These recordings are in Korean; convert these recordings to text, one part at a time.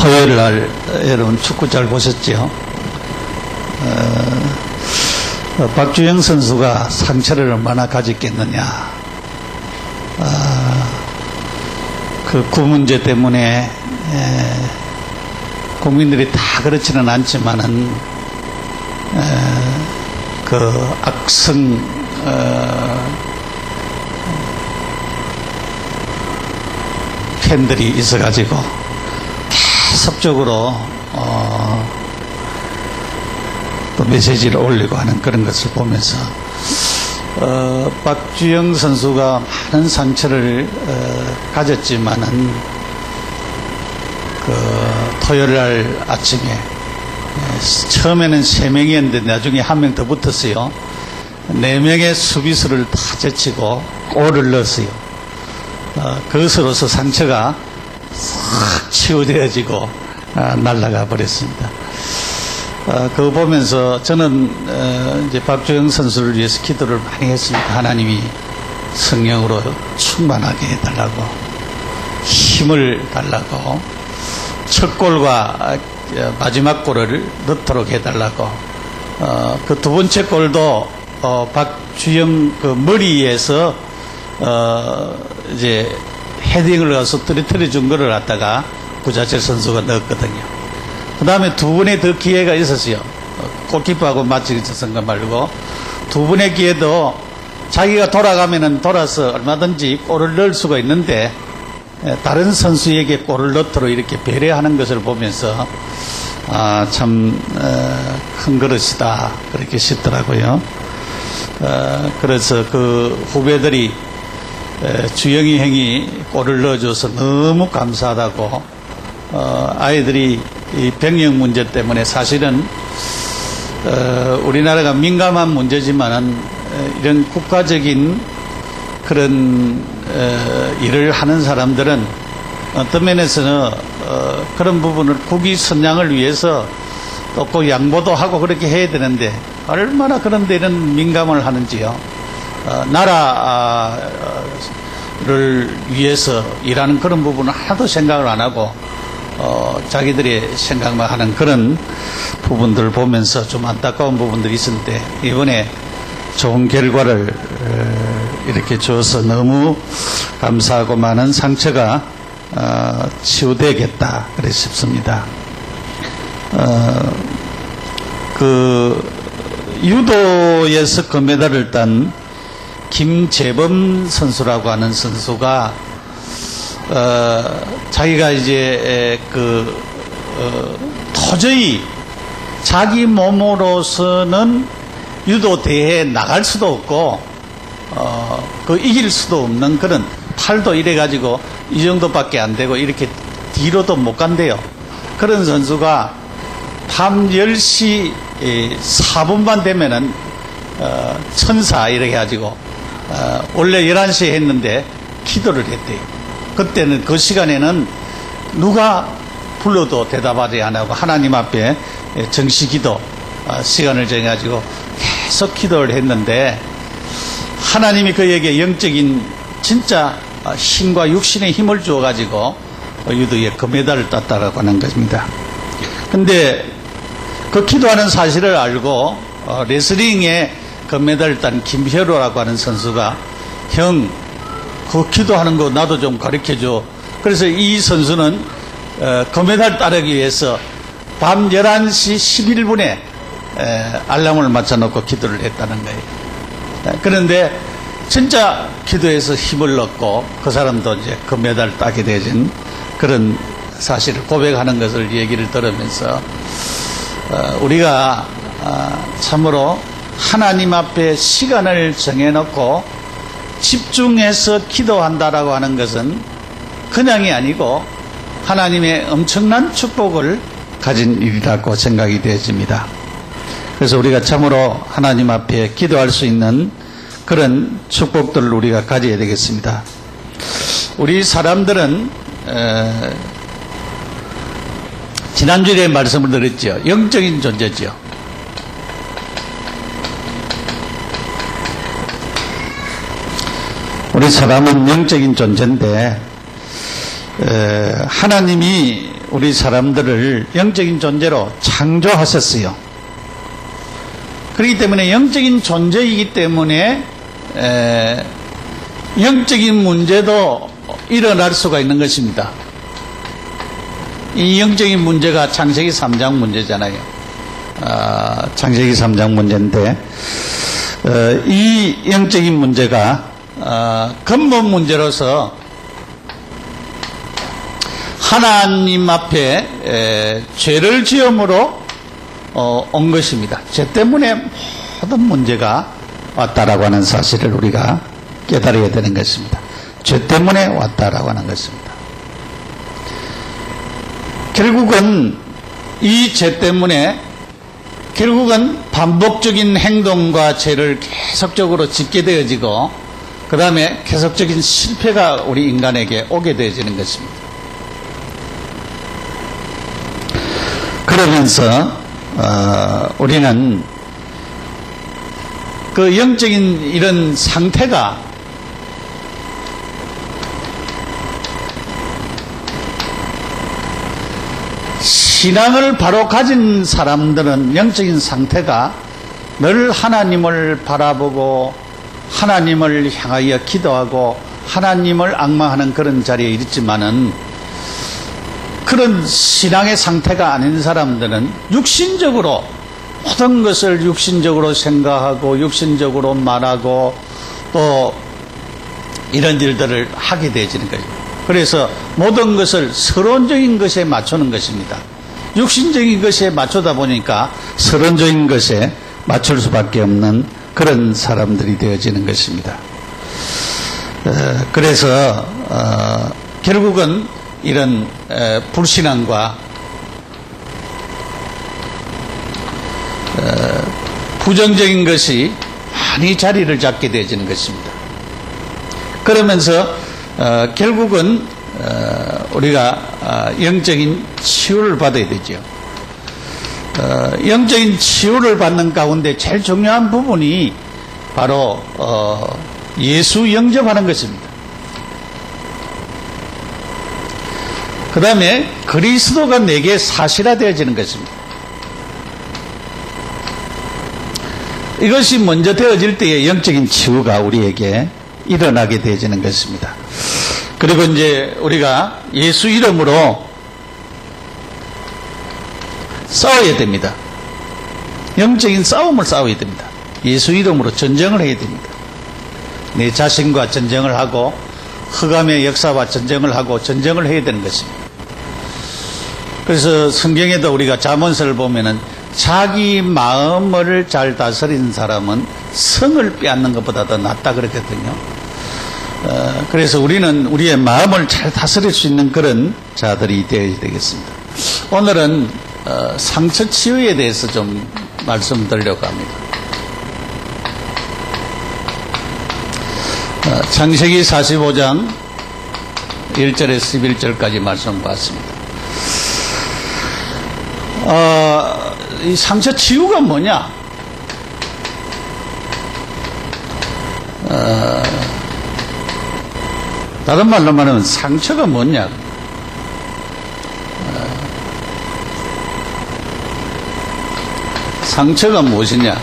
토요일 날 여러분 축구 잘 보셨죠? 박주영 선수가 상처를 얼마나 가졌겠느냐. 그 구 문제 때문에 국민들이 다 그렇지는 않지만은 그 악성 팬들이 있어가지고 계속적으로 또 메시지를 올리고 하는 그런 것을 보면서 박주영 선수가 많은 상처를 가졌지만은 그 토요일 날 아침에 처음에는 3명이었는데 나중에 1명 더 붙었어요. 4명의 수비수를 다 제치고 골을 넣었어요. 그것으로서 상처가 싹 치유되어지고 날아가 버렸습니다. 그거 보면서 저는 이제 박주영 선수를 위해서 기도를 많이 했습니다. 하나님이 성령으로 충만하게 해달라고, 힘을 달라고, 첫 골과 마지막 골을 넣도록 해달라고. 그 두 번째 골도 박주영 그 머리에서 이제 헤딩을 가서 떨어뜨려 준 거를 갖다가 구자철 선수가 넣었거든요. 그 다음에 두 번의 더 기회가 있었어요. 골키퍼하고 맞추기 거 말고 두 번의 기회도 자기가 돌아가면은 돌아서 얼마든지 골을 넣을 수가 있는데 다른 선수에게 골을 넣도록 이렇게 배려하는 것을 보면서 참 큰 그릇이다 그렇게 싶더라고요. 그래서 그 후배들이 주영이 형이 골을 넣어줘서 너무 감사하다고. 아이들이 이 병역 문제 때문에 사실은 우리나라가 민감한 문제지만은 이런 국가적인 그런 일을 하는 사람들은 어떤 면에서는 그런 부분을 국위 선양을 위해서 또 그 양보도 하고 그렇게 해야 되는데 얼마나 그런 데는 민감을 하는지요. 나라를 위해서 일하는 그런 부분은 하나도 생각을 안 하고 자기들의 생각만 하는 그런 부분들을 보면서 좀 안타까운 부분들이 있었는데 이번에 좋은 결과를 이렇게 줘서 너무 감사하고 많은 상처가 치유되겠다 그래 싶습니다. 그 유도에서 금메달을 딴 김재범 선수라고 하는 선수가 자기가 이제 도저히 자기 몸으로서는 유도 대회에 나갈 수도 없고 그 이길 수도 없는 그런 팔도 이래가지고 이 정도밖에 안 되고 이렇게 뒤로도 못 간대요. 그런 선수가 밤 10시 4분만 되면은 천사 이렇게 해가지고 원래 11시에 했는데 기도를 했대요. 그때는 그 시간에는 누가 불러도 대답하지 안 하고 하나님 앞에 정시기도 시간을 정해가지고 계속 기도를 했는데 하나님이 그에게 영적인 진짜 힘과 육신의 힘을 주어가지고 유도에 금메달을 땄다라고 하는 것입니다. 근데 그 기도하는 사실을 알고 레슬링에 금메달을 딴 김혜로라고 하는 선수가 형 그 기도하는 거 나도 좀 가르쳐줘. 그래서 이 선수는 금메달 따르기 위해서 밤 11시 11분에 알람을 맞춰놓고 기도를 했다는 거예요. 그런데 진짜 기도해서 힘을 얻고 그 사람도 이제 금메달 따게 되진 그런 사실을 고백하는 것을 얘기를 들으면서 우리가 참으로 하나님 앞에 시간을 정해놓고 집중해서 기도한다라고 하는 것은 그냥이 아니고 하나님의 엄청난 축복을 가진 일이라고 생각이 되어집니다. 그래서 우리가 참으로 하나님 앞에 기도할 수 있는 그런 축복들을 우리가 가져야 되겠습니다. 우리 사람들은 지난주에 말씀을 드렸죠. 영적인 존재죠. 우리 사람은 영적인 존재인데 하나님이 우리 사람들을 영적인 존재로 창조하셨어요. 그렇기 때문에 영적인 존재이기 때문에 영적인 문제도 일어날 수가 있는 것입니다. 이 영적인 문제가 창세기 3장 문제잖아요. 창세기 3장 문제인데 이 영적인 문제가 근본 문제로서 하나님 앞에 죄를 지음으로 온 것입니다. 죄 때문에 모든 문제가 왔다라고 하는 사실을 우리가 깨달아야 되는 것입니다. 죄 때문에 왔다라고 하는 것입니다. 결국은 이 죄 때문에 결국은 반복적인 행동과 죄를 계속적으로 짓게 되어지고 그 다음에 계속적인 실패가 우리 인간에게 오게 되어지는 것입니다. 그러면서 우리는 그 영적인 이런 상태가 신앙을 바로 가진 사람들은 영적인 상태가 늘 하나님을 바라보고 하나님을 향하여 기도하고 하나님을 앙망하는 그런 자리에 있지만은 그런 신앙의 상태가 아닌 사람들은 육신적으로 모든 것을 육신적으로 생각하고 육신적으로 말하고 또 이런 일들을 하게 되어지는 거죠. 그래서 모든 것을 서론적인 것에 맞추는 것입니다. 육신적인 것에 맞추다 보니까 서론적인 것에 맞출 수밖에 없는 그런 사람들이 되어지는 것입니다. 그래서 결국은 이런 불신앙과 부정적인 것이 많이 자리를 잡게 되어지는 것입니다. 그러면서 결국은 우리가 영적인 치유를 받아야 되죠. 영적인 치유를 받는 가운데 제일 중요한 부분이 바로 예수 영접하는 것입니다. 그 다음에 그리스도가 내게 사실화되어지는 것입니다. 이것이 먼저 되어질 때에 영적인 치유가 우리에게 일어나게 되어지는 것입니다. 그리고 이제 우리가 예수 이름으로 싸워야 됩니다. 영적인 싸움을 싸워야 됩니다. 예수 이름으로 전쟁을 해야 됩니다. 내 자신과 전쟁을 하고 흑암의 역사와 전쟁을 하고 전쟁을 해야 되는 것입니다. 그래서 성경에도 우리가 잠언서를 보면은 자기 마음을 잘 다스리는 사람은 성을 빼앗는 것보다 더 낫다 그랬거든요. 그래서 우리는 우리의 마음을 잘 다스릴 수 있는 그런 자들이 되어야 되겠습니다. 오늘은 상처 치유에 대해서 좀 말씀드리려고 합니다. 창세기 45장 1절에서 11절까지 말씀 봤습니다. 이 상처 치유가 뭐냐? 다른 말로 말하면 상처가 뭐냐? 상처가 무엇이냐?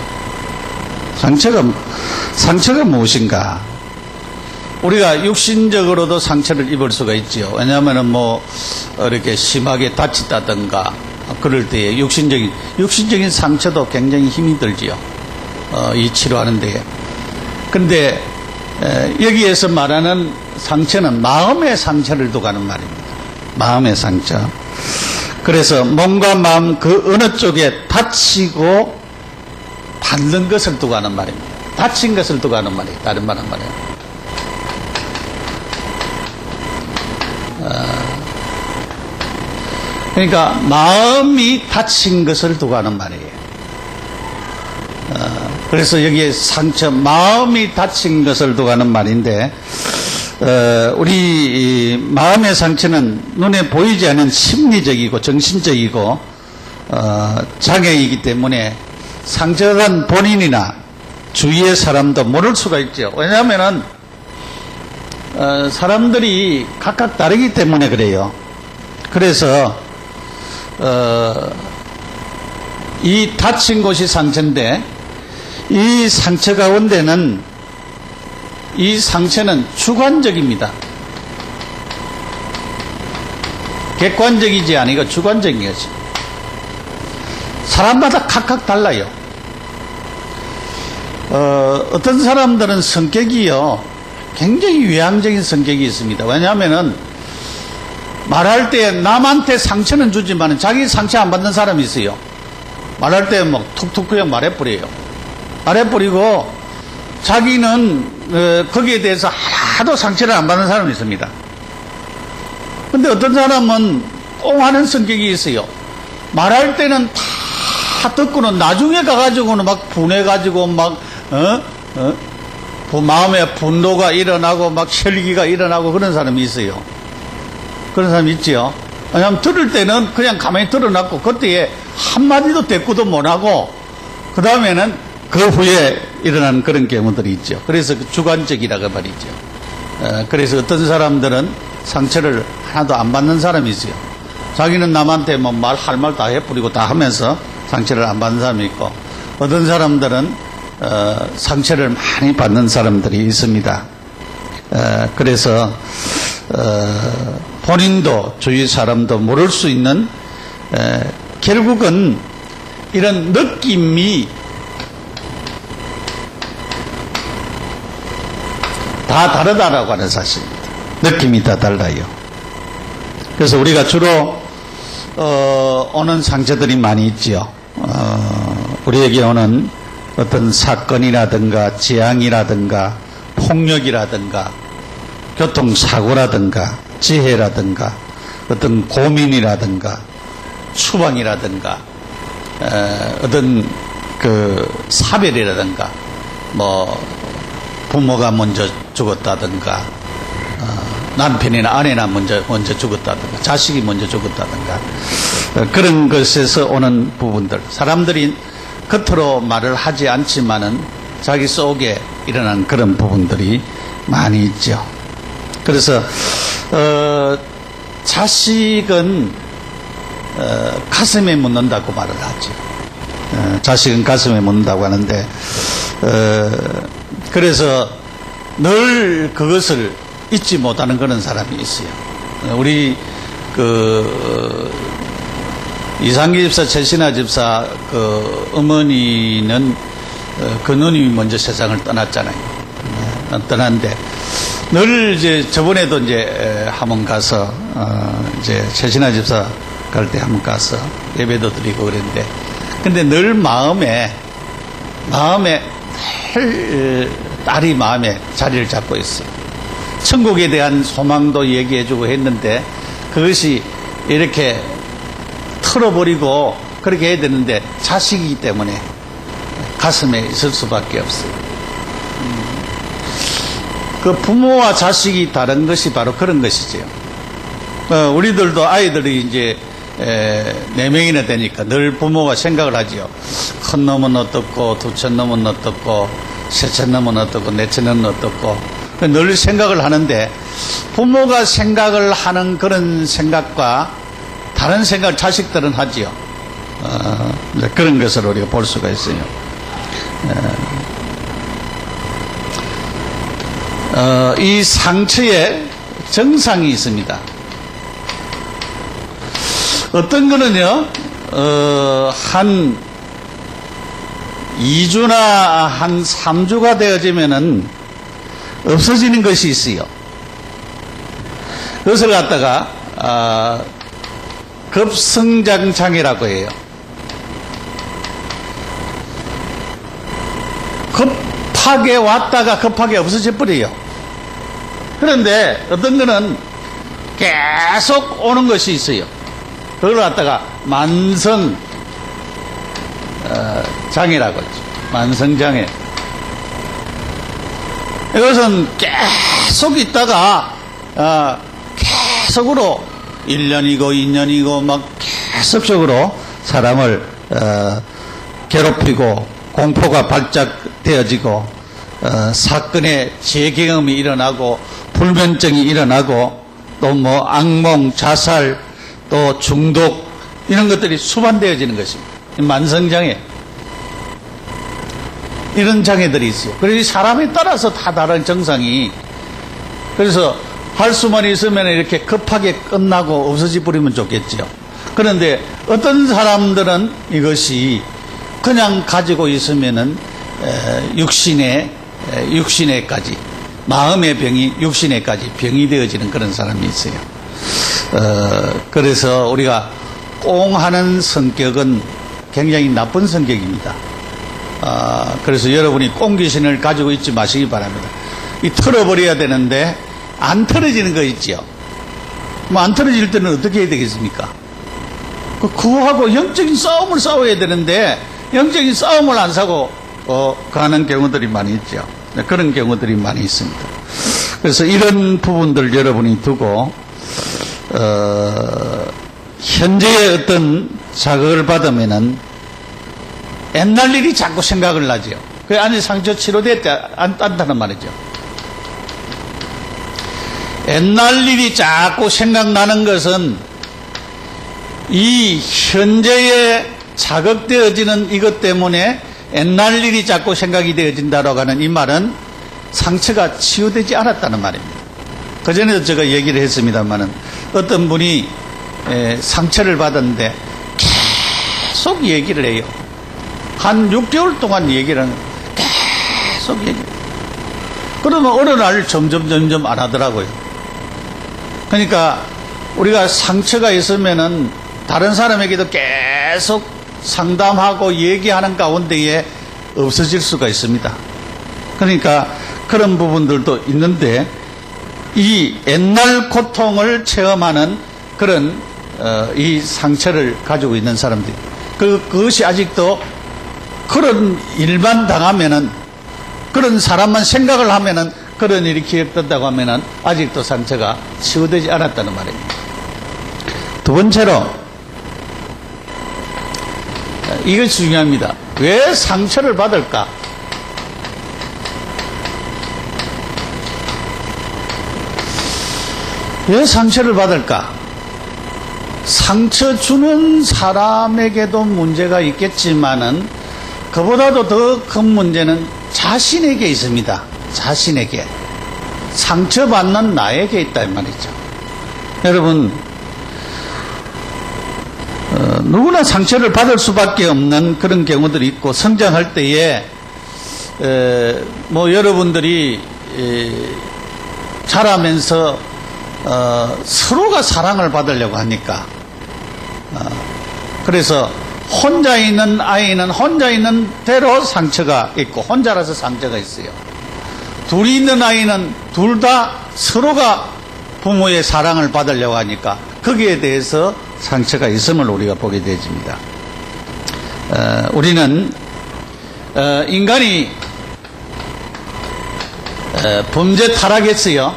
상처가 무엇인가? 우리가 육신적으로도 상처를 입을 수가 있죠. 왜냐하면은 이렇게 심하게 다쳤다든가 그럴 때에 육신적인 상처도 굉장히 힘이 들지요. 이 치료하는데. 근데 여기에서 말하는 상처는 마음의 상처를 두고 하는 말입니다. 마음의 상처. 그래서 몸과 마음 그 어느 쪽에 다치고 받는 것을 두고 하는 말입니다. 다친 것을 두고 하는 말이에요. 다른 말은 말이에요. 그러니까 마음이 다친 것을 두고 하는 말이에요. 그래서 여기에 상처, 마음이 다친 것을 두고 하는 말인데 우리 마음의 상처는 눈에 보이지 않는 심리적이고 정신적이고 장애이기 때문에 상처한 본인이나 주위의 사람도 모를 수가 있죠. 왜냐하면은 사람들이 각각 다르기 때문에 그래요. 그래서 이 다친 곳이 상처인데 이 상처 가운데는 이 상처는 주관적입니다. 객관적이지 아니고 주관적인 것이. 사람마다 각각 달라요. 어떤 사람들은 성격이요, 굉장히 외향적인 성격이 있습니다. 왜냐하면은 말할 때 남한테 상처는 주지만 자기 상처 안 받는 사람이 있어요. 말할 때 뭐 툭툭 그냥 말해버려요. 말해버리고 자기는 거기에 대해서 하나도 상처를 안 받는 사람이 있습니다. 근데 어떤 사람은 꽁하는 성격이 있어요. 말할 때는 다 듣고는 나중에 가가지고는 막 분해가지고 막 마음에 분노가 일어나고 막 혈기가 일어나고 그런 사람이 있어요. 그런 사람이 있지요. 왜냐하면 들을 때는 그냥 가만히 들어놨고 그때에 한마디도 대꾸도 못하고 그 다음에는 그 후에 일어나는 그런 경우들이 있죠. 그래서 그 주관적이라고 말이죠. 그래서 어떤 사람들은 상처를 하나도 안 받는 사람이 있어요. 자기는 남한테 뭐 할 말 다 해버리고 다 하면서 상처를 안 받는 사람이 있고, 어떤 사람들은 상처를 많이 받는 사람들이 있습니다. 그래서 본인도 주위 사람도 모를 수 있는, 결국은 이런 느낌이 다 다르다라고 하는 사실입니다. 느낌이 다 달라요. 그래서 우리가 주로 오는 상처들이 많이 있죠. 우리에게 오는 어떤 사건이라든가 재앙이라든가 폭력이라든가 교통사고라든가 지혜라든가 어떤 고민이라든가 추방이라든가 어떤 그 사별이라든가 뭐 부모가 먼저 죽었다든가 남편이나 아내나 먼저 죽었다든가 자식이 먼저 죽었다든가 그런 것에서 오는 부분들, 사람들이 겉으로 말을 하지 않지만은 자기 속에 일어난 그런 부분들이 많이 있죠. 그래서 자식은 가슴에 묻는다고 말을 하죠. 자식은 가슴에 묻는다고 하는데 그래서 늘 그것을 잊지 못하는 그런 사람이 있어요. 우리 이상기 집사, 최신아 집사 어머니는 그 누님이 먼저 세상을 떠났잖아요. 떠났는데 늘 이제 저번에도 이제 한번 가서 이제 최신아 집사 갈 때 한번 가서 예배도 드리고 그랬는데, 근데 늘 마음에 딸이 마음에 자리를 잡고 있어요. 천국에 대한 소망도 얘기해주고 했는데 그것이 이렇게 털어버리고 그렇게 해야 되는데 자식이기 때문에 가슴에 있을 수밖에 없어요. 그 부모와 자식이 다른 것이 바로 그런 것이죠. 우리들도 아이들이 이제 4명이나 되니까 늘 부모가 생각을 하지요. 큰 놈은 어떻고, 두천 놈은 어떻고, 세천 놈은 어떻고, 네천 놈은 어떻고, 늘 생각을 하는데 부모가 생각을 하는 그런 생각과 다른 생각을 자식들은 하지요. 그런 것을 우리가 볼 수가 있어요. 이 상처에 정상이 있습니다. 어떤 거는요, 한 2주나 한 3주가 되어지면은 없어지는 것이 있어요. 그것을 갖다가 급성장장애라고 해요. 급하게 왔다가 급하게 없어져 버려요. 그런데 어떤 거는 계속 오는 것이 있어요. 그걸 갖다가 만성 장애라고 하죠. 만성장애. 이것은 계속 있다가 계속으로 1년이고 2년이고 막 계속적으로 사람을 괴롭히고 공포가 발작되어지고 사건의 재경험이 일어나고 불면증이 일어나고 또 뭐 악몽, 자살, 또 중독 이런 것들이 수반되어지는 것입니다. 만성장애. 이런 장애들이 있어요. 그래서 사람에 따라서 다 다른 증상이, 그래서 할 수만 있으면 이렇게 급하게 끝나고 없어지 버리면 좋겠죠. 그런데 어떤 사람들은 이것이 그냥 가지고 있으면은 육신에까지, 마음의 병이 육신에까지 병이 되어지는 그런 사람이 있어요. 그래서 우리가 꽁하는 성격은 굉장히 나쁜 성격입니다. 그래서 여러분이 꽁귀신을 가지고 있지 마시기 바랍니다. 이 털어버려야 되는데 안 털어지는 거 있죠. 뭐 안 털어질 때는 어떻게 해야 되겠습니까? 그거하고 영적인 싸움을 싸워야 되는데 영적인 싸움을 안 사고 가는 경우들이 많이 있죠. 그런 경우들이 많이 있습니다. 그래서 이런 부분들 여러분이 두고 현재의 어떤 자극을 받으면은 옛날 일이 자꾸 생각을 나죠. 그 안에 상처 치료됐지 않다는 말이죠. 옛날 일이 자꾸 생각나는 것은 이 현재에 자극되어지는 이것 때문에 옛날 일이 자꾸 생각이 되어진다라고 하는 이 말은 상처가 치유되지 않았다는 말입니다. 그전에도 제가 얘기를 했습니다만은 어떤 분이 상처를 받았는데 계속 얘기를 해요. 한 6개월 동안 얘기를 하는 거예요. 계속 얘기를 해요. 그러면 어느 날 점점 안 하더라고요. 그러니까 우리가 상처가 있으면은 다른 사람에게도 계속 상담하고 얘기하는 가운데에 없어질 수가 있습니다. 그러니까 그런 부분들도 있는데 이 옛날 고통을 체험하는 그런 이 상처를 가지고 있는 사람들, 그것이 아직도 그런 일만 당하면은, 그런 사람만 생각을 하면은, 그런 일이 기억된다고 하면은 아직도 상처가 치유되지 않았다는 말입니다. 두 번째로 이것이 중요합니다. 왜 상처를 받을까? 왜 상처를 받을까? 상처 주는 사람에게도 문제가 있겠지만은 그보다도 더 큰 문제는 자신에게 있습니다. 자신에게. 상처받는 나에게 있다 이 말이죠. 여러분, 누구나 상처를 받을 수밖에 없는 그런 경우들이 있고, 성장할 때에 뭐 여러분들이 자라면서 서로가 사랑을 받으려고 하니까, 그래서 혼자 있는 아이는 혼자 있는 대로 상처가 있고, 혼자라서 상처가 있어요. 둘이 있는 아이는 둘 다 서로가 부모의 사랑을 받으려고 하니까 거기에 대해서 상처가 있음을 우리가 보게 되어집니다. 우리는 인간이 범죄 타락했어요.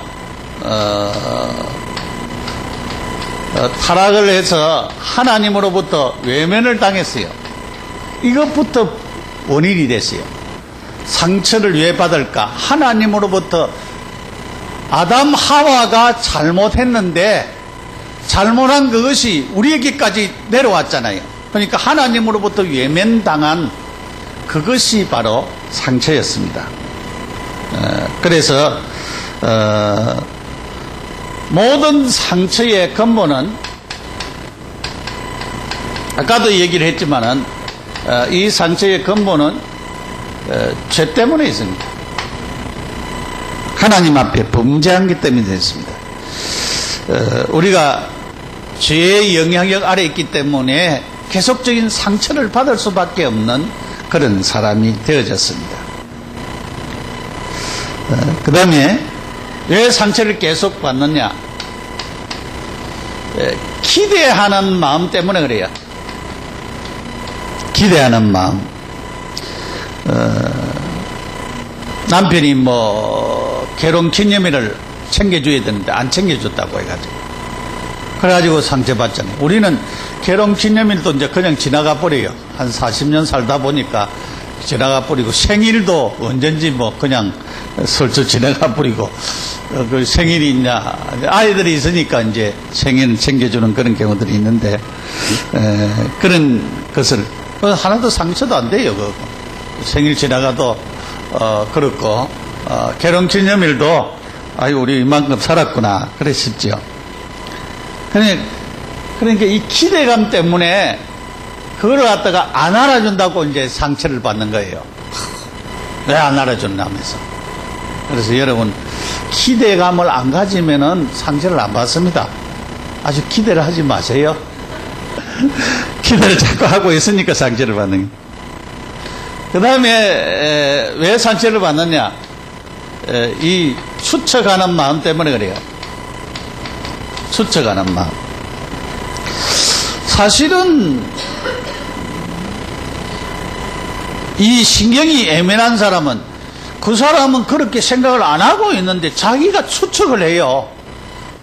타락을 해서 하나님으로부터 외면을 당했어요. 이것부터 원인이 됐어요. 상처를 왜 받을까? 하나님으로부터 아담 하와가 잘못했는데 잘못한 그것이 우리에게까지 내려왔잖아요. 그러니까 하나님으로부터 외면당한 그것이 바로 상처였습니다. 그래서 모든 상처의 근본은, 아까도 얘기를 했지만은 이 상처의 근본은 죄 때문에 있습니다. 하나님 앞에 범죄한 것 때문에 있습니다. 우리가 죄의 영향력 아래 있기 때문에 계속적인 상처를 받을 수밖에 없는 그런 사람이 되어졌습니다. 그 다음에 왜 상처를 계속 받느냐? 기대하는 마음 때문에 그래요. 기대하는 마음. 남편이 뭐 결혼 기념일을 챙겨줘야 되는데 안 챙겨줬다고 해가지고, 그래가지고 상처받잖아요. 우리는 결혼 기념일도 이제 그냥 지나가 버려요. 한 40년 살다 보니까 지나가 버리고 생일도 언젠지 뭐 그냥 슬쩍 지나가 버리고 그 생일이 있냐 아이들이 있으니까 이제 생일 챙겨주는 그런 경우들이 있는데 그런 것을 하나도 상처도 안 돼요. 그 생일 지나가도 그렇고 결혼기념일도 아유 우리 이만큼 살았구나 그랬었죠. 그러니까 이 기대감 때문에 그걸 갖다가 안 알아준다고 이제 상처를 받는 거예요. 왜 안 알아줬냐면서. 그래서 여러분, 기대감을 안 가지면은 상처를 안 받습니다. 아주 기대를 하지 마세요. 기대를 자꾸 하고 있으니까 상처를 받는 거예요. 그 다음에, 왜 상처를 받느냐? 이 추측하는 마음 때문에 그래요. 추측하는 마음. 사실은, 이 신경이 예민한 사람은 그 사람은 그렇게 생각을 안 하고 있는데 자기가 추측을 해요.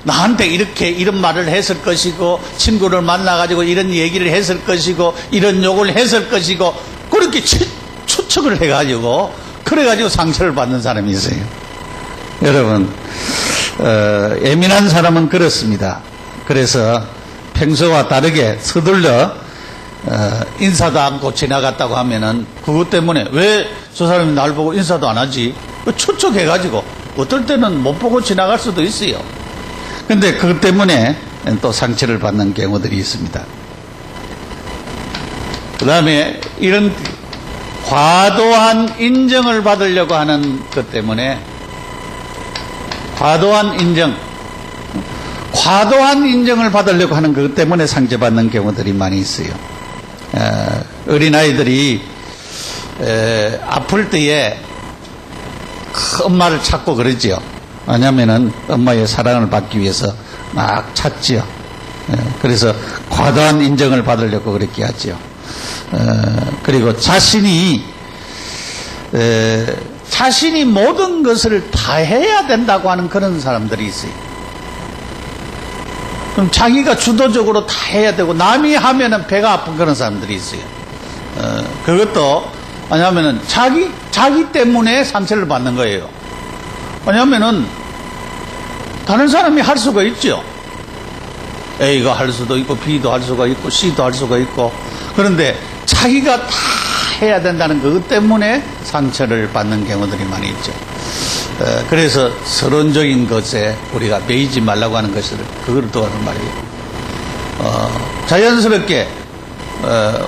나한테 이런 말을 했을 것이고 친구를 만나가지고 이런 얘기를 했을 것이고 이런 욕을 했을 것이고 그렇게 추측을 해가지고 그래가지고 상처를 받는 사람이 있어요. 여러분 예민한 사람은 그렇습니다. 그래서 평소와 다르게 서둘러 인사도 않고 지나갔다고 하면은 그것 때문에 왜 저 사람이 날 보고 인사도 안 하지? 추측해가지고 어떨 때는 못 보고 지나갈 수도 있어요. 근데 그것 때문에 또 상처를 받는 경우들이 있습니다. 그 다음에 이런 과도한 인정을 받으려고 하는 것 때문에 과도한 인정을 받으려고 하는 것 때문에 상처받는 경우들이 많이 있어요. 어린아이들이 아플 때에 엄마를 찾고 그러지요. 왜냐하면은 엄마의 사랑을 받기 위해서 막 찾지요. 그래서 과도한 인정을 받으려고 그렇게 하지요. 그리고 자신이 모든 것을 다 해야 된다고 하는 그런 사람들이 있어요. 그럼 자기가 주도적으로 다 해야 되고 남이 하면은 배가 아픈 그런 사람들이 있어요. 그것도 왜냐하면은 자기 때문에 상처를 받는 거예요. 왜냐하면은 다른 사람이 할 수가 있죠. A가 할 수도 있고 B도 할 수가 있고 C도 할 수가 있고 그런데 자기가 다 해야 된다는 그것 때문에 상처를 받는 경우들이 많이 있죠. 그래서 서론적인 것에 우리가 매이지 말라고 하는 것을 그걸 또 하는 말이에요. 자연스럽게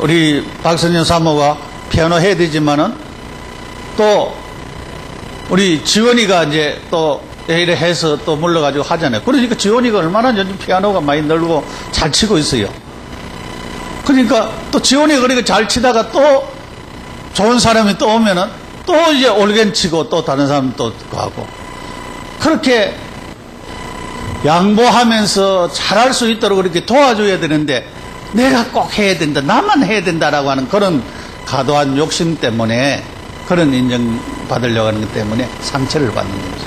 우리 박선영 사모가 피아노 해야 되지만은 또 우리 지원이가 이제 또 이래 해서 또 물러가지고 하잖아요. 그러니까 지원이가 얼마나 요즘 피아노가 많이 늘고 잘 치고 있어요. 그러니까 또 지원이가 그렇게 잘 치다가 또 좋은 사람이 또 오면은 또 이제 올겐 치고 또 다른 사람 또 하고 그렇게 양보하면서 잘할 수 있도록 그렇게 도와줘야 되는데 내가 꼭 해야 된다, 나만 해야 된다라고 하는 그런 과도한 욕심 때문에 그런 인정받으려고 하는 것 때문에 상처를 받는 거죠.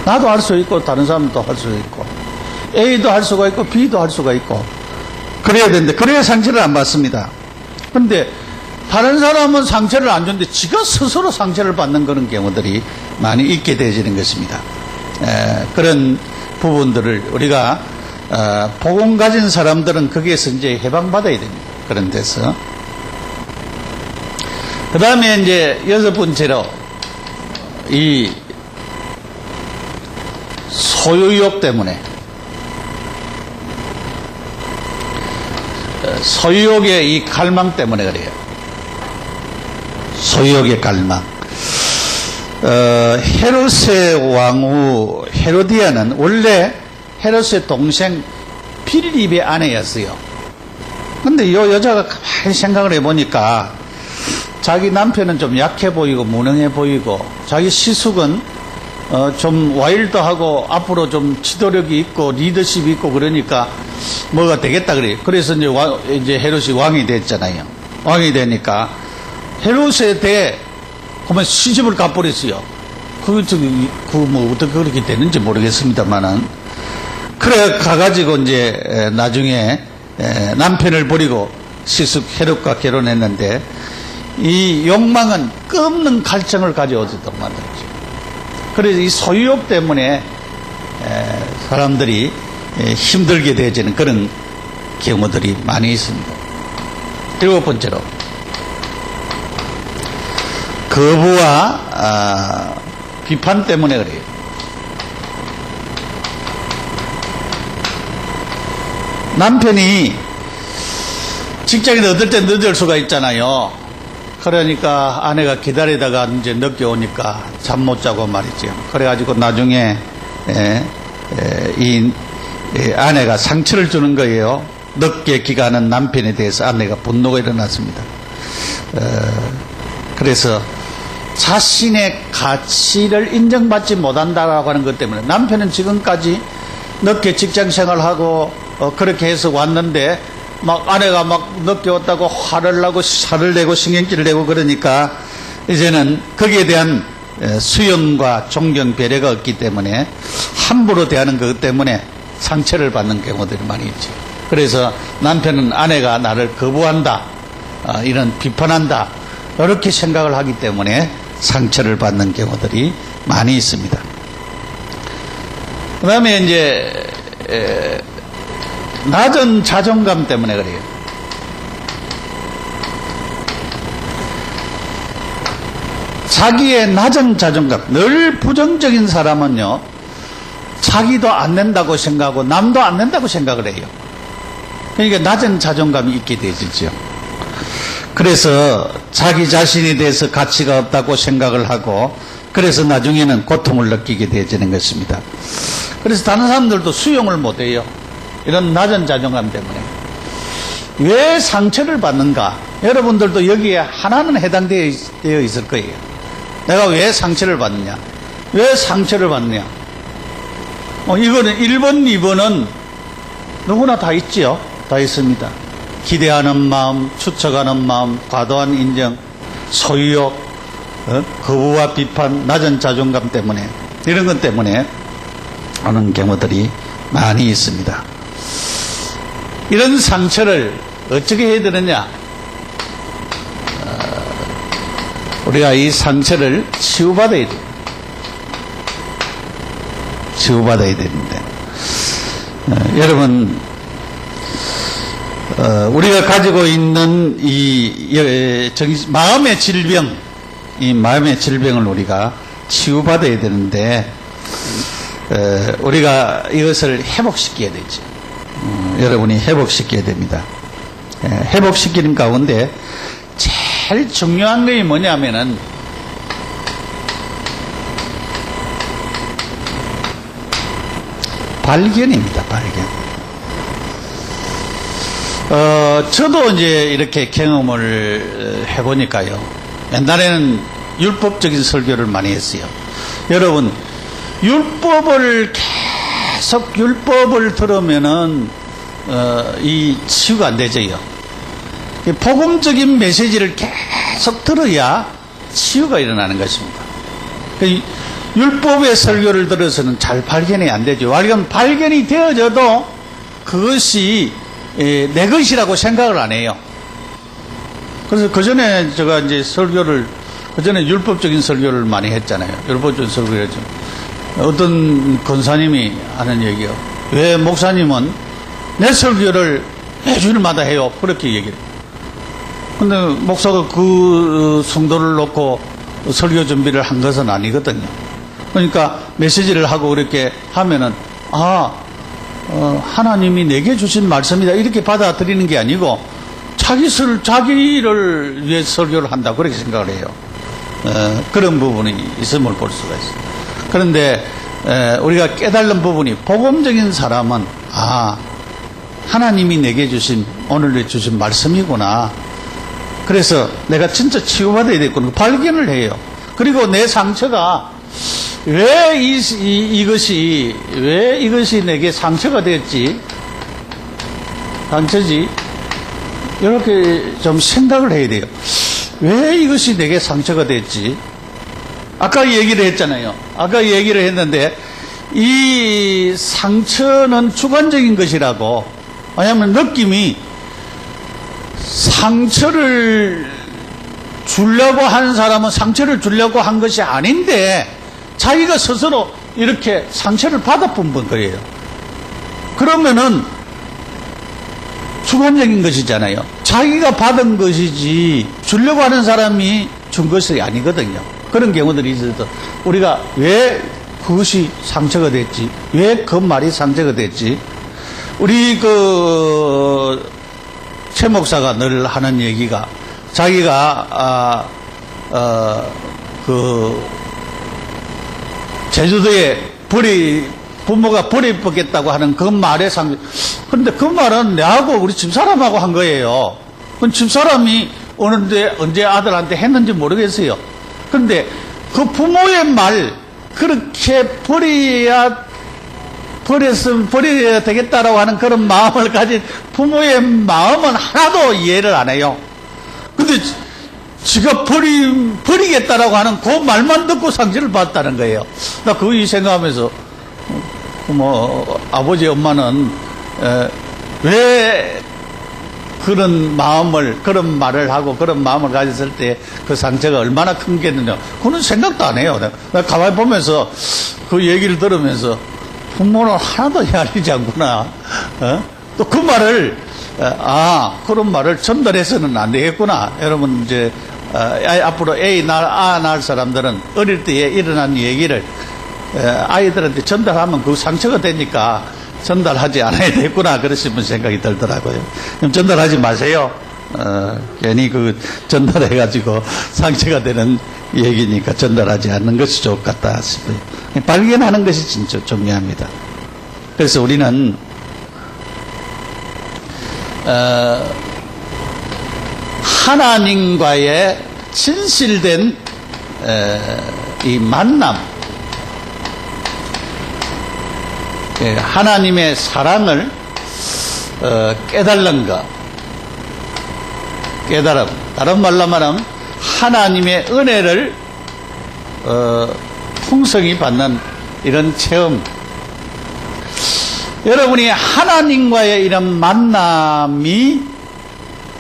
나도 할 수 있고 다른 사람도 할 수 있고 A도 할 수가 있고 B도 할 수가 있고 그래야 되는데 그래야 상처를 안 받습니다. 그런데 다른 사람은 상처를 안 주는데 지가 스스로 상처를 받는 그런 경우들이 많이 있게 되어지는 것입니다. 그런 부분들을 우리가 복음 가진 사람들은 거기에서 이제 해방받아야 됩니다. 그런 데서. 그 다음에 이제 여섯 번째로 이 소유욕 때문에 소유욕의 이 갈망 때문에 그래요. 소유욕의 갈망. 헤롯의 왕후 헤로디아는 원래 헤롯의 동생 필립의 아내였어요. 근데 이 여자가 가만히 생각을 해보니까 자기 남편은 좀 약해 보이고 무능해 보이고 자기 시숙은 좀 와일드하고 앞으로 좀 지도력이 있고 리더십이 있고 그러니까 뭐가 되겠다 그래요. 그래서 이제 헤롯이 왕이 됐잖아요. 왕이 되니까 헤롯에 대해 그러면 시집을 가버렸어요. 뭐 어떻게 그렇게 되는지 모르겠습니다만은 그래 가가지고 이제 나중에 남편을 버리고 시숙 헤롯과 결혼했는데 이 욕망은 끝없는 갈증을 가져오도록 만들죠. 그래서 이 소유욕 때문에 사람들이 힘들게 되어지는 그런 경우들이 많이 있습니다. 7번째로 거부와 비판 때문에 그래요. 남편이 직장에 어떨 때 늦을 수가 있잖아요. 그러니까 아내가 기다리다가 이제 늦게 오니까 잠 못 자고 말이죠. 그래가지고 나중에 이 아내가 상처를 주는 거예요. 늦게 귀가하는 남편에 대해서 아내가 분노가 일어났습니다. 그래서 자신의 가치를 인정받지 못한다라고 하는 것 때문에 남편은 지금까지 늦게 직장 생활하고 그렇게 해서 왔는데 막 아내가 막 늦게 왔다고 화를 나고 살을 내고 신경질을 내고 그러니까 이제는 거기에 대한 수용과 존경 배려가 없기 때문에 함부로 대하는 것 때문에 상처를 받는 경우들이 많이 있죠. 그래서 남편은 아내가 나를 거부한다, 이런 비판한다 이렇게 생각을 하기 때문에 상처를 받는 경우들이 많이 있습니다. 그 다음에 이제 낮은 자존감 때문에 그래요. 자기의 낮은 자존감, 늘 부정적인 사람은요 자기도 안 된다고 생각하고 남도 안 된다고 생각을 해요. 그러니까 낮은 자존감이 있게 되죠. 그래서 자기 자신에 대해서 가치가 없다고 생각을 하고 그래서 나중에는 고통을 느끼게 되어지는 것입니다. 그래서 다른 사람들도 수용을 못해요. 이런 낮은 자존감 때문에. 왜 상처를 받는가? 여러분들도 여기에 하나는 해당되어 있을 거예요. 내가 왜 상처를 받느냐? 왜 상처를 받느냐? 이거는 1번, 2번은 누구나 다 있지요. 다 있습니다. 기대하는 마음, 추측하는 마음, 과도한 인정, 소유욕, 거부와 비판, 낮은 자존감 때문에 이런 것 때문에 하는 경우들이 많이 있습니다. 이런 상처를 어떻게 해야 되느냐? 우리가 이 상처를 치유받아야 돼요. 치유받아야 되는데 여러분 우리가 가지고 있는 이 마음의 질병, 이 마음의 질병을 우리가 치유받아야 되는데 우리가 이것을 회복시켜야 되죠. 여러분이 회복시켜야 됩니다. 회복시키는 가운데 제일 중요한 것이 뭐냐면은 발견입니다. 발견. 저도 이제 이렇게 경험을 해보니까요. 옛날에는 율법적인 설교를 많이 했어요. 여러분, 율법을 계속 율법을 들으면은 이 치유가 안 되죠. 복음적인 메시지를 계속 들어야 치유가 일어나는 것입니다. 율법의 설교를 들어서는 잘 발견이 안 되죠. 발견이 되어져도 그것이 내 것이라고 생각을 안 해요. 그래서 그 전에 제가 이제 그 전에 율법적인 설교를 많이 했잖아요. 율법적인 설교를 했죠. 어떤 권사님이 하는 얘기요. 왜 목사님은 내 설교를 매주일마다 해요? 그렇게 얘기를 해요. 근데 목사가 그 성도를 놓고 설교 준비를 한 것은 아니거든요. 그러니까 메시지를 하고 그렇게 하면은 하나님이 내게 주신 말씀이다 이렇게 받아들이는 게 아니고 자기를 위해 설교를 한다 그렇게 생각을 해요. 그런 부분이 있음을 볼 수가 있어요. 그런데 우리가 깨달는 부분이 복음적인 사람은 하나님이 내게 주신 오늘 주신 말씀이구나. 그래서 내가 진짜 치유받아야 되겠구나. 발견을 해요. 그리고 내 상처가 왜 이것이 내게 상처가 됐지? 상처지? 이렇게 좀 생각을 해야 돼요. 왜 이것이 내게 상처가 됐지? 아까 얘기를 했잖아요. 아까 얘기를 했는데 이 상처는 주관적인 것이라고. 왜냐하면 느낌이 상처를 주려고 한 사람은 상처를 주려고 한 것이 아닌데 자기가 스스로 이렇게 상처를 받아본 거예요. 그러면은 주관적인 것이잖아요. 자기가 받은 것이지 주려고 하는 사람이 준 것이 아니거든요. 그런 경우들이 있어서 우리가 왜 그것이 상처가 됐지? 왜 그 말이 상처가 됐지? 우리 최 목사가 늘 하는 얘기가 자기가 제주도에 부모가 버리겠다고 하는 그 말에 그런데 그 말은 내하고 우리 집사람하고 한 거예요. 그 집사람이 언제 아들한테 했는지 모르겠어요. 그런데 그 부모의 말, 그렇게 버려야 되겠다라고 하는 그런 마음을 가진 부모의 마음은 하나도 이해를 안 해요. 근데 지가 버리겠다라고 하는 그 말만 듣고 상처를 받았다는 거예요. 나 그거 생각하면서, 아버지, 엄마는, 왜 그런 말을 하고 그런 마음을 가졌을 때 그 상처가 얼마나 큰 게있느냐. 그건 생각도 안 해요. 내가 가만히 보면서 그 얘기를 들으면서 부모는 하나도 헤아리지 않구나. 또 그 말을, 그런 말을 전달해서는 안 되겠구나. 여러분, 이제, 앞으로 낳을 사람들은 어릴 때에 일어난 얘기를 아이들한테 전달하면 그 상처가 되니까 전달하지 않아야 되겠구나. 그러시면 생각이 들더라고요. 그럼 전달하지 마세요. 괜히 전달해가지고 상처가 되는 얘기니까 전달하지 않는 것이 좋을 것 같다 싶어요. 발견하는 것이 진짜 중요합니다. 그래서 우리는, 하나님과의 진실된, 이 만남, 하나님의 사랑을, 깨달는 것, 깨달음. 다른 말로 말하면 하나님의 은혜를 풍성히 받는 이런 체험. 여러분이 하나님과의 이런 만남이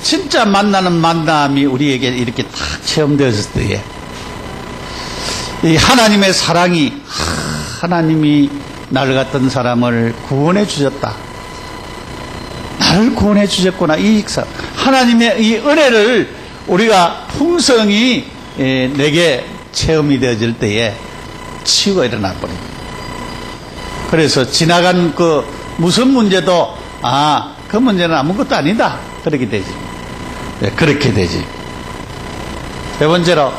진짜 만나는 만남이 우리에게 이렇게 딱 체험되었을 때에 이 하나님의 사랑이 하나님이 나를 같은 사람을 구원해 주셨다. 나를 구원해 주셨구나. 하나님의 이 은혜를 우리가 풍성히 내게 체험이 되어질 때에 치유가 일어나 버립니다. 그래서 지나간 무슨 문제도 그 문제는 아무것도 아니다. 그렇게 되지. 그렇게 되지. 세 번째로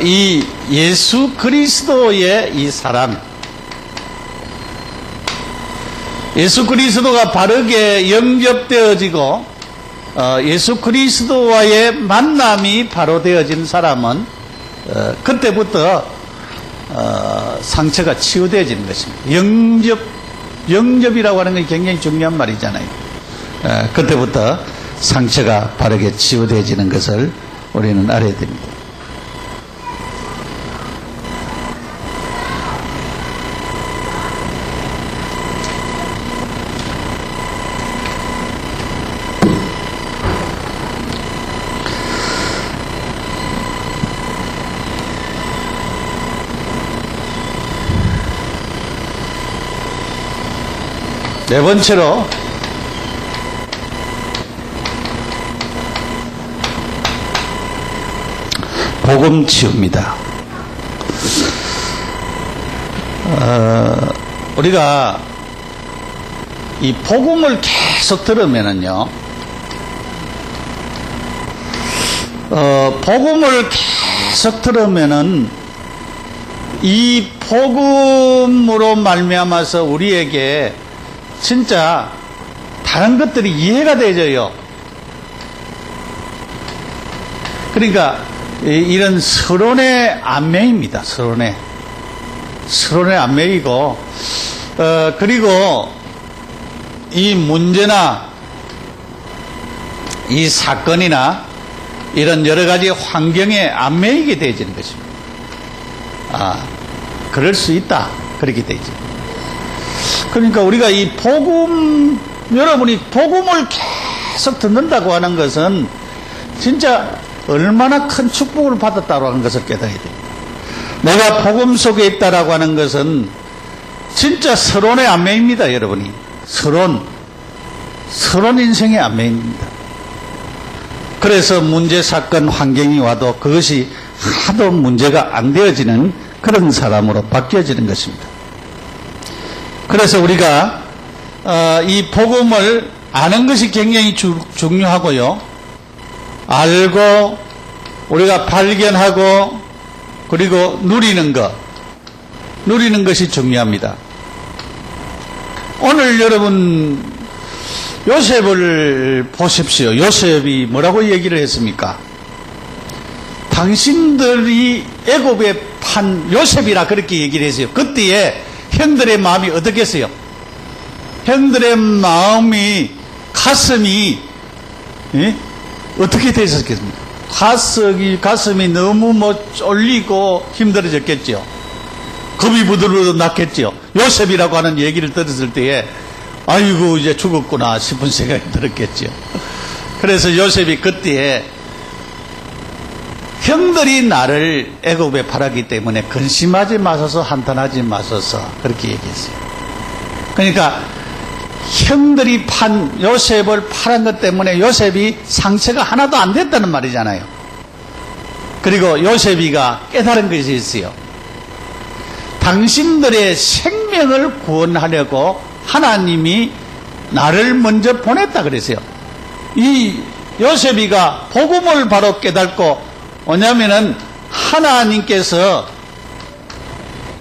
이 예수 그리스도의 이 사랑, 예수 그리스도가 바르게 영접되어지고 예수 그리스도와의 만남이 바로 되어진 사람은 그때부터 상처가 치유되어지는 것입니다. 영접이라고 하는 게 굉장히 중요한 말이잖아요. 그때부터 상처가 바르게 치유되어지는 것을 우리는 알아야 됩니다. 네 번째로 복음 치유입니다. 우리가 이 복음을 계속 들으면은요, 복음을 계속 들으면은 이 복음으로 말미암아서 우리에게 진짜 다른 것들이 이해가 되져요. 그러니까 이런 서론의 안매입니다. 서론의 안매이고, 그리고 이 문제나 이 사건이나 이런 여러 가지 환경에 안매이게 되어지는 것입니다. 그럴 수 있다. 그렇게 되죠. 그러니까 우리가 이 여러분이 복음을 계속 듣는다고 하는 것은 진짜 얼마나 큰 축복을 받았다고 하는 것을 깨달아야 됩니다. 내가 복음 속에 있다라고 하는 것은 진짜 서론의 안매입니다, 여러분이. 서론 인생의 안매입니다. 그래서 문제, 사건, 환경이 와도 그것이 하도 문제가 안 되어지는 그런 사람으로 바뀌어지는 것입니다. 그래서 우리가 이 복음을 아는 것이 굉장히 중요하고요. 알고 우리가 발견하고 그리고 누리는 것이 중요합니다. 오늘 여러분 요셉을 보십시오. 요셉이 뭐라고 얘기를 했습니까? 당신들이 애굽에 판 요셉이라 그렇게 얘기를 했어요. 그때에 형들의 마음이 어떻겠어요? 형들의 마음이 가슴이 어떻게 되셨겠습니까? 가슴이 너무 쫄리고 힘들어졌겠죠. 겁이 부들부들 났겠죠. 요셉이라고 하는 얘기를 들었을 때에 아이고 이제 죽었구나 싶은 생각이 들었겠죠. 그래서 요셉이 그때에 형들이 나를 애굽에 팔았기 때문에 근심하지 마소서 한탄하지 마소서 그렇게 얘기했어요. 그러니까 형들이 요셉을 팔은 것 때문에 요셉이 상처가 하나도 안 됐다는 말이잖아요. 그리고 요셉이가 깨달은 것이 있어요. 당신들의 생명을 구원하려고 하나님이 나를 먼저 보냈다 그랬어요. 이 요셉이가 복음을 바로 깨닫고 뭐냐면은 하나님께서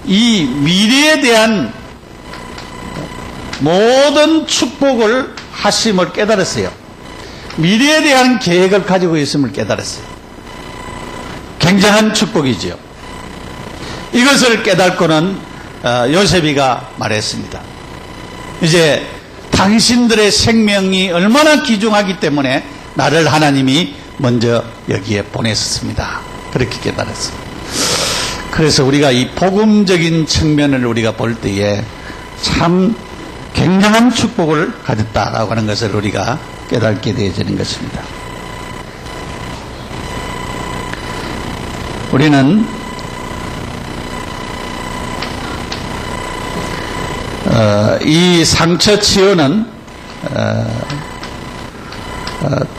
이 미래에 대한 모든 축복을 하심을 깨달았어요. 미래에 대한 계획을 가지고 있음을 깨달았어요. 굉장한 축복이지요. 이것을 깨닫고는 요셉이가 말했습니다. 이제 당신들의 생명이 얼마나 귀중하기 때문에 나를 하나님이 먼저 여기에 보냈습니다. 그렇게 깨달았어요. 그래서 우리가 이 복음적인 측면을 우리가 볼 때에 참 굉장한 축복을 가졌다라고 하는 것을 우리가 깨닫게 되어지는 것입니다. 우리는 이 상처 치유는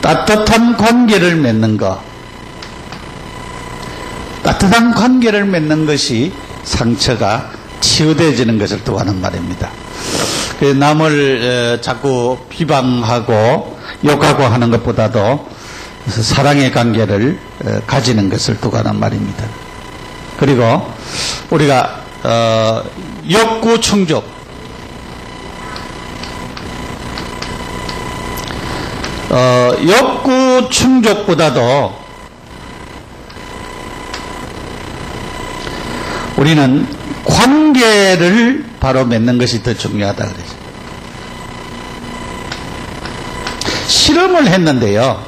따뜻한 관계를 맺는 것, 따뜻한 관계를 맺는 것이 상처가 치유되어지는 것을 뜻하는 말입니다. 남을 자꾸 비방하고 욕하고 하는 것보다도 사랑의 관계를 가지는 것을 뜻하는 말입니다. 그리고 우리가 욕구 충족, 욕구 충족보다도 우리는 관계를 바로 맺는 것이 더 중요하다 그러죠. 실험을 했는데요.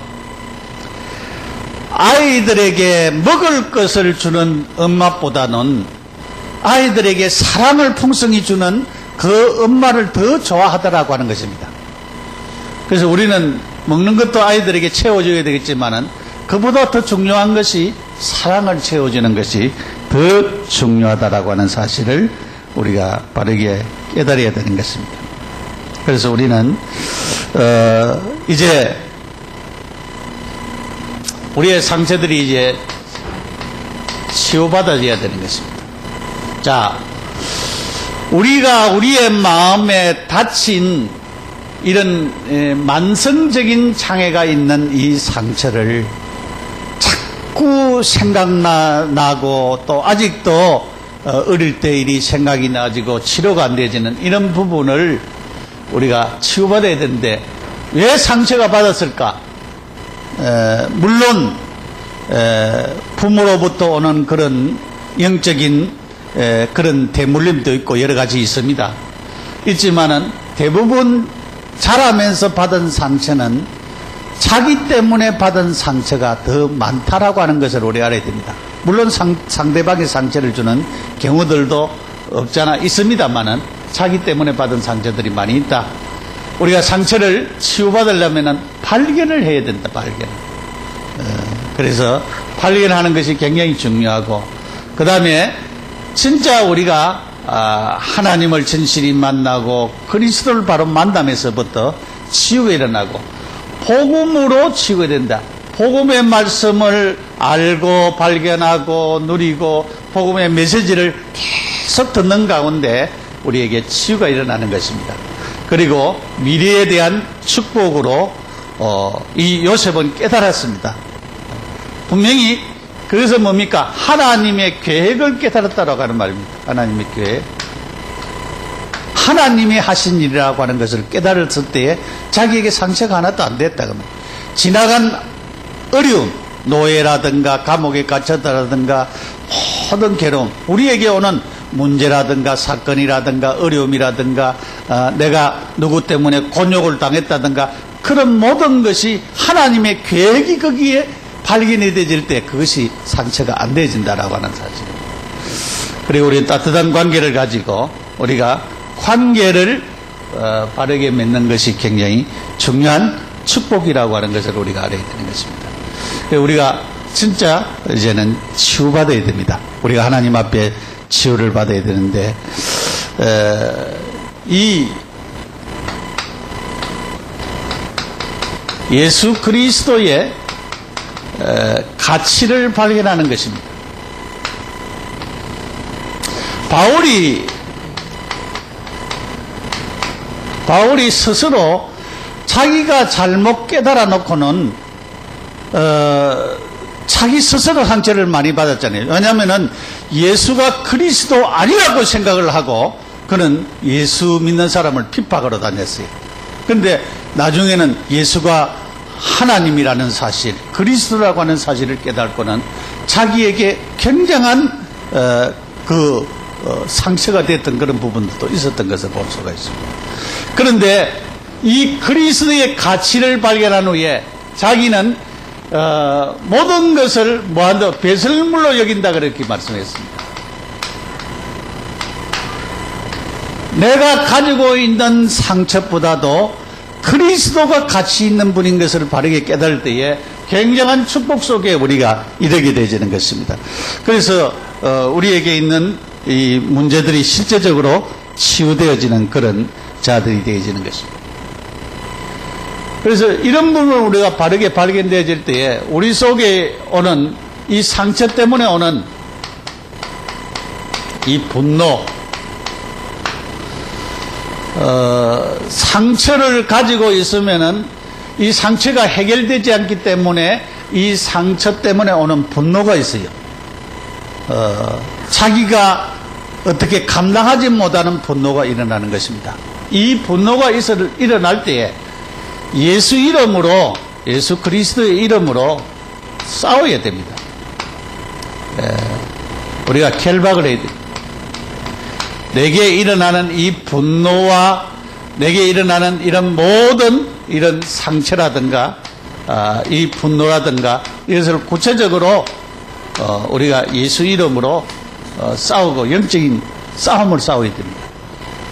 아이들에게 먹을 것을 주는 엄마보다는 아이들에게 사랑을 풍성히 주는 그 엄마를 더 좋아하더라고 하는 것입니다. 그래서 우리는 먹는 것도 아이들에게 채워줘야 되겠지만은 그보다 더 중요한 것이 사랑을 채워주는 것이 더 중요하다라고 하는 사실을 우리가 바르게 깨달아야 되는 것입니다. 그래서 우리는 이제 우리의 상처들이 이제 치유받아져야 되는 것입니다. 자, 우리가 우리의 마음에 닫힌 이런 만성적인 장애가 있는 이 상처를 자꾸 생각나고 또 아직도 어릴 때 일이 생각이 나지고 치료가 안 되어지는 이런 부분을 우리가 치유받아야 되는데 왜 상처가 받았을까? 물론 부모로부터 오는 그런 영적인 그런 대물림도 있고 여러 가지 있습니다. 있지만은 대부분 자라면서 받은 상처는 자기 때문에 받은 상처가 더 많다라고 하는 것을 우리 알아야 됩니다. 물론 상대방의 상처를 주는 경우들도 없잖아 있습니다만은 자기 때문에 받은 상처들이 많이 있다. 우리가 상처를 치유받으려면 발견을 해야 된다. 발견. 그래서 발견하는 것이 굉장히 중요하고, 그 다음에 진짜 우리가 하나님을 진실히 만나고 그리스도를 바로 만남에서부터 치유가 일어나고 복음으로 치유가 된다. 복음의 말씀을 알고 발견하고 누리고 복음의 메시지를 계속 듣는 가운데 우리에게 치유가 일어나는 것입니다. 그리고 미래에 대한 축복으로 이 요셉은 깨달았습니다. 분명히 그래서 뭡니까? 하나님의 계획을 깨달았다라고 하는 말입니다. 하나님의 계획. 하나님이 하신 일이라고 하는 것을 깨달았을 때에 자기에게 상처가 하나도 안 됐다. 지나간 어려움, 노예라든가 감옥에 갇혔다라든가 모든 괴로움, 우리에게 오는 문제라든가 사건이라든가 어려움이라든가 내가 누구 때문에 곤욕을 당했다든가 그런 모든 것이 하나님의 계획이 거기에 발견이 되질 때 그것이 상처가 안 되어진다라고 하는 사실입니다. 그리고 우리 따뜻한 관계를 가지고 우리가 관계를 바르게 맺는 것이 굉장히 중요한 축복이라고 하는 것을 우리가 알아야 되는 것입니다. 우리가 진짜 이제는 치유받아야 됩니다. 우리가 하나님 앞에 치유를 받아야 되는데 이 예수 그리스도의 가치를 발견하는 것입니다. 바울이 스스로 자기가 잘못 깨달아 놓고는 자기 스스로 상처를 많이 받았잖아요. 왜냐하면 예수가 그리스도 아니라고 생각을 하고 그는 예수 믿는 사람을 핍박으로 다녔어요. 그런데 나중에는 예수가 하나님이라는 사실, 그리스도라고 하는 사실을 깨닫고는 자기에게 굉장한 상처가 됐던 그런 부분도 있었던 것을 볼 수가 있습니다. 그런데 이 그리스도의 가치를 발견한 후에 자기는 모든 것을 뭐한다? 배설물로 여긴다 그렇게 말씀했습니다. 내가 가지고 있는 상처보다도 그리스도가 가치 있는 분인 것을 바르게 깨달을 때에 굉장한 축복 속에 우리가 이르게 되지는 것입니다. 그래서 우리에게 있는 이 문제들이 실제적으로 치유되어지는 그런 자들이 되어지는 것입니다. 그래서 이런 부분을 우리가 바르게 발견되어질 때에 우리 속에 오는 이 상처 때문에 오는 이 분노, 상처를 가지고 있으면은 이 상처가 해결되지 않기 때문에 이 상처 때문에 오는 분노가 있어요. 자기가 어떻게 감당하지 못하는 분노가 일어나는 것입니다. 이 분노가 일어날 때에 예수 이름으로, 예수 그리스도의 이름으로 싸워야 됩니다. 우리가 결박을 해야 됩니다. 내게 일어나는 이 분노와 내게 일어나는 이런 모든 이런 상처라든가 이 분노라든가 이것을 구체적으로 우리가 예수 이름으로 싸우고 영적인 싸움을 싸워야 됩니다.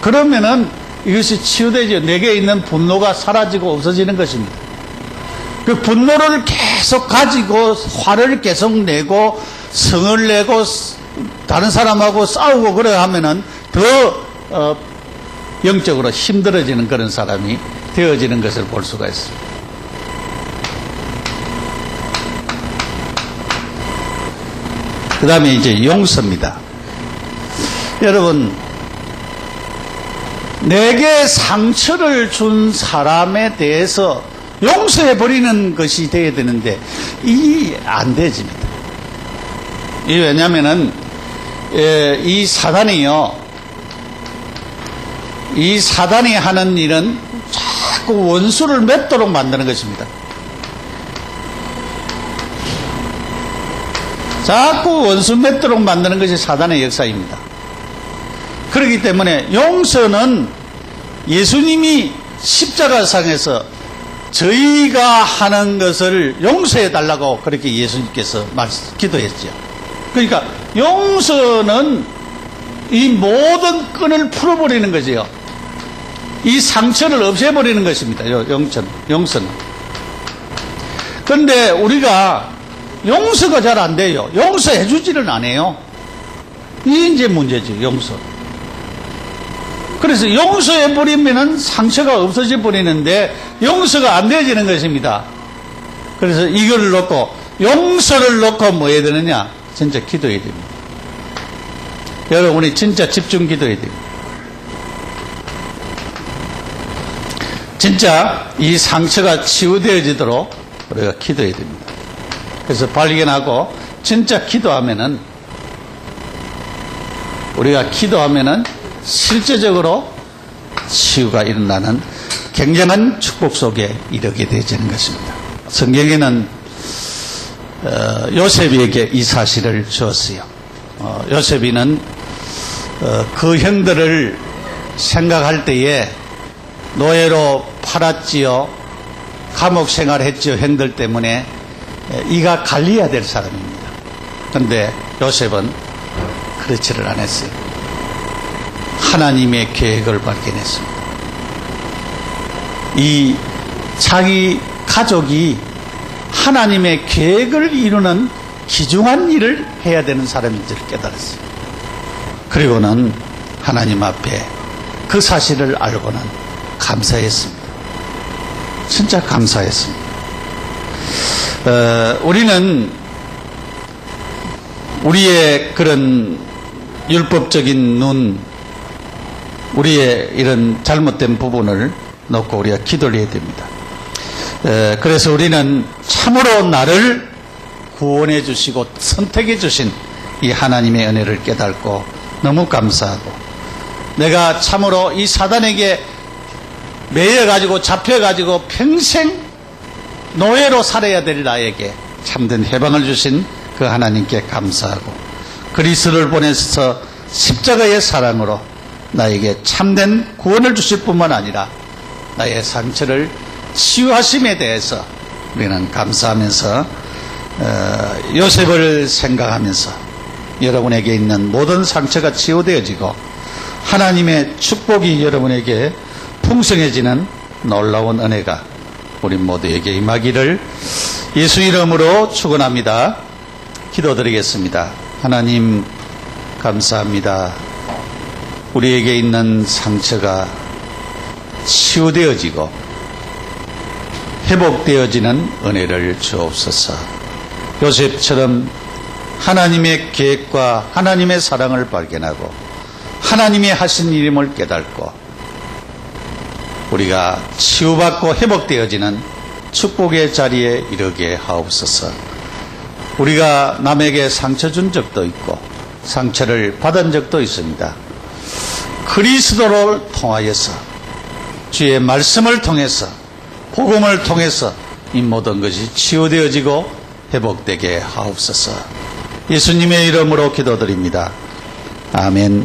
그러면은 이것이 치유되죠. 내게 있는 분노가 사라지고 없어지는 것입니다. 그 분노를 계속 가지고 화를 계속 내고 성을 내고 다른 사람하고 싸우고 그래 하면은 더 영적으로 힘들어지는 그런 사람이 되어지는 것을 볼 수가 있습니다. 그 다음에 이제 용서입니다. 여러분, 내게 상처를 준 사람에 대해서 용서해버리는 것이 되어야 되는데 이 안 되집니다. 이 왜냐면은 이 사단이 하는 일은 자꾸 원수를 맺도록 만드는 것입니다. 자꾸 원수 맺도록 만드는 것이 사단의 역사입니다. 그렇기 때문에 용서는 예수님이 십자가상에서 저희가 하는 것을 용서해 달라고 그렇게 예수님께서 기도했죠. 그러니까 용서는 이 모든 끈을 풀어버리는 거지요. 이 상처를 없애버리는 것입니다. 용서는. 그런데 우리가 용서가 잘 안 돼요. 용서해 주지는 않아요. 이게 이제 문제지, 용서. 그래서 용서해 버리면은 상처가 없어져 버리는데 용서가 안 되어지는 것입니다. 그래서 이걸 놓고, 용서를 놓고 뭐 해야 되느냐? 진짜 기도해야 됩니다. 여러분이 진짜 집중 기도해야 됩니다. 진짜 이 상처가 치유되어지도록 우리가 기도해야 됩니다. 그래서 발견하고 진짜 기도하면은, 우리가 기도하면은 실제적으로 치유가 일어나는 굉장한 축복 속에 이르게 되어지는 것입니다. 성경에는 요셉에게 이 사실을 주었어요. 요셉이는 그 형들을 생각할 때에 노예로 팔았지요. 감옥 생활했지요. 형들 때문에 이가 갈려야 될 사람입니다. 그런데 요셉은 그렇지를 않았어요. 하나님의 계획을 발견했습니다. 이 자기 가족이 하나님의 계획을 이루는 귀중한 일을 해야 되는 사람인지를 깨달았어요. 그리고는 하나님 앞에 그 사실을 알고는 감사했습니다. 진짜 감사했습니다. 우리는 우리의 그런 율법적인 눈, 우리의 이런 잘못된 부분을 놓고 우리가 기도를 해야 됩니다. 그래서 우리는 참으로 나를 구원해 주시고 선택해 주신 이 하나님의 은혜를 깨닫고 너무 감사하고, 내가 참으로 이 사단에게 매여가지고 잡혀가지고 평생 노예로 살아야 될 나에게 참된 해방을 주신 그 하나님께 감사하고, 그리스도를 보내서 십자가의 사랑으로 나에게 참된 구원을 주실 뿐만 아니라 나의 상처를 치유하심에 대해서 우리는 감사하면서 요셉을 생각하면서 여러분에게 있는 모든 상처가 치유되어지고 하나님의 축복이 여러분에게 풍성해지는 놀라운 은혜가 우리 모두에게 임하기를 예수 이름으로 축원합니다. 기도드리겠습니다. 하나님 감사합니다. 우리에게 있는 상처가 치유되어지고 회복되어지는 은혜를 주옵소서. 요셉처럼 하나님의 계획과 하나님의 사랑을 발견하고 하나님이 하신 일임을 깨닫고 우리가 치유받고 회복되어지는 축복의 자리에 이르게 하옵소서. 우리가 남에게 상처 준 적도 있고 상처를 받은 적도 있습니다. 그리스도를 통하여서, 주의 말씀을 통해서, 복음을 통해서 이 모든 것이 치유되어지고 회복되게 하옵소서. 예수님의 이름으로 기도드립니다. 아멘.